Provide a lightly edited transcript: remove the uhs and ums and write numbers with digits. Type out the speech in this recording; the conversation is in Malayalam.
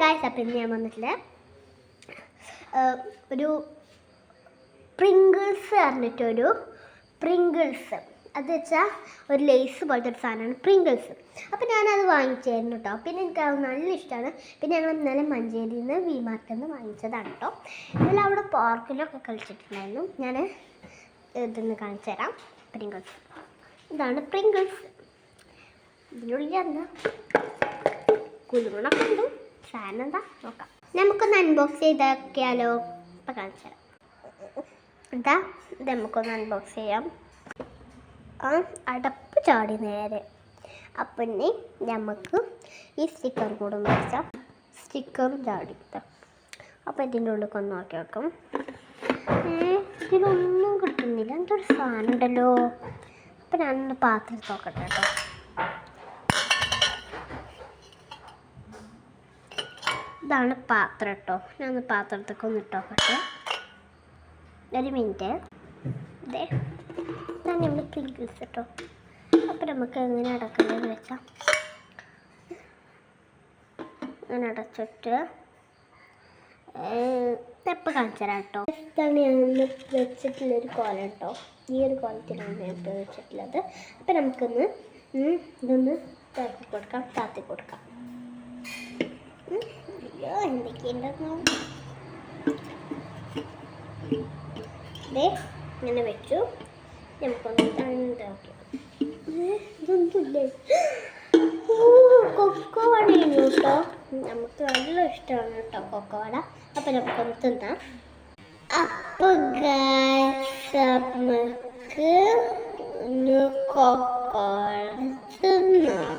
ഗായ്സ്, അപ്പം ഇന്ന് ഞാൻ വന്നിട്ടില്ല ഒരു പ്രിങ്കിൾസ് പറഞ്ഞിട്ടൊരു പ്രിങ്കിൾസ്, അത് വെച്ചാൽ ഒരു ലേസ് പോലത്തെ ഒരു സാധനമാണ് പ്രിങ്കിൾസ്. അപ്പോൾ ഞാനത് വാങ്ങിച്ചായിരുന്നു കേട്ടോ. പിന്നെ എനിക്കത് നല്ല ഇഷ്ടമാണ്. പിന്നെ ഞങ്ങൾ ഇന്നലെ മഞ്ചേരിയിൽ നിന്ന് വിമാർട്ടിൽ നിന്ന് വാങ്ങിച്ചതാണ് കേട്ടോ. ഇന്നലെ അവിടെ പാർക്കിലൊക്കെ കളിച്ചിട്ടുണ്ടായിരുന്നു. ഞാൻ ഇതൊന്ന് കാണിച്ചു തരാം. പ്രിങ്കിൾസ്, ഇതാണ് പ്രിങ്കിൾസ്. ഇതിനുള്ളിൽ എന്താ കുലുമണൊക്കെ ഉണ്ട്. സാധനം എന്താ നോക്കാം. നമുക്കൊന്ന് അൺബോക്സ് ചെയ്താക്കിയാലോ? ഇപ്പം കാണിച്ചു തരാം. എന്താ ഇത് നമുക്കൊന്ന് അൺബോക്സ് ചെയ്യാം. അടപ്പ് ചാടി നേരെ. അപ്പം ഇനി നമുക്ക് ഈ സ്റ്റിക്കർ കൂടെ മേടിച്ചാൽ സ്റ്റിക്കറും ചാടി. അപ്പോൾ ഇതിൻ്റെ ഉള്ളിൽ ഒന്ന് നോക്കി വെക്കും. ഇതിലൊന്നും കിട്ടുന്നില്ല. എന്തൊരു സാധനം ഉണ്ടല്ലോ. അപ്പം ഞാനൊന്ന് പാത്രത്തിൽ നോക്കട്ടെ കേട്ടോ. ഇതാണ് പാത്രം കേട്ടോ. ഞാനൊന്ന് പാത്രത്തേക്ക് ഒന്ന് ഇട്ടോക്കട്ടെ. ഒരു മിനിറ്റ്. ഇതേ ഇതാണ് നമ്മൾ പ്രിങ്കിൾസ് കേട്ടോ. അപ്പം നമുക്ക് എങ്ങനെ അടക്കുന്നതെന്ന് വെച്ചാൽ അങ്ങനെ അടച്ചിട്ട് ഇപ്പം കാണിച്ചു തരാം കേട്ടോ. ഇതാണ് ഞാൻ വെച്ചിട്ടുള്ളൊരു കോല കേട്ടോ. ഈ ഒരു കോലത്തിലാണ് ഞാൻ ഇപ്പോൾ വെച്ചിട്ടുള്ളത്. അപ്പം നമുക്കൊന്ന് ഇതൊന്ന് താത്തി കൊടുക്കാം. അയ്യോ, എന്തൊക്കെയുണ്ടെന്നോ. ഇതേ ഇങ്ങനെ വെച്ചു. നമുക്കൊന്ന് ഉണ്ടാക്കി. ഇതൊന്നുമില്ലേ? കൊക്കോവട കേട്ടോ. നമുക്ക് നല്ല ഇഷ്ടമാണ് കേട്ടോ കൊക്കോവട. അപ്പം നമുക്കൊന്ന് തിന്നാം. അപ്പം നമുക്ക് കൊക്കോവട തിന്നാം.